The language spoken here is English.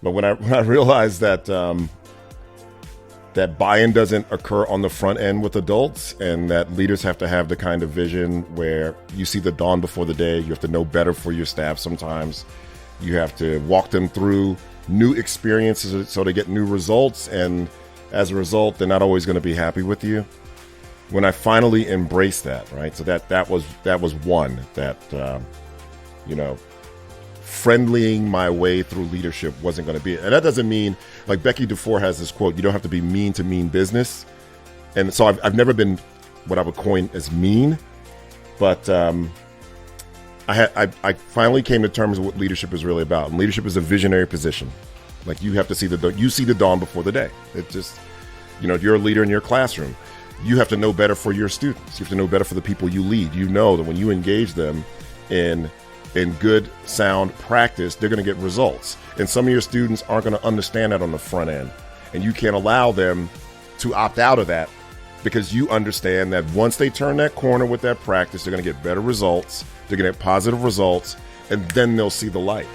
But when I realized that that buy-in doesn't occur on the front end with adults, and that leaders have to have the kind of vision where you see the dawn before the day. You have to know better for your staff sometimes. You have to walk them through new experiences so they get new results, and as a result, they're not always going to be happy with you. When I finally embraced that, right? So that was one that, friendlying my way through leadership wasn't going to be it. And that doesn't mean, like Becky DeFore has this quote, you don't have to be mean to mean business. And so I've never been what I would coin as mean, but I finally came to terms with what leadership is really about. And leadership is a visionary position. Like you have to see the dawn before the day. It just, you're a leader in your classroom. You have to know better for your students. You have to know better for the people you lead. You know that when you engage them in good, sound practice, they're going to get results. And some of your students aren't going to understand that on the front end. And you can't allow them to opt out of that, because you understand that once they turn that corner with that practice, they're going to get better results. They're going to get positive results, and then they'll see the light.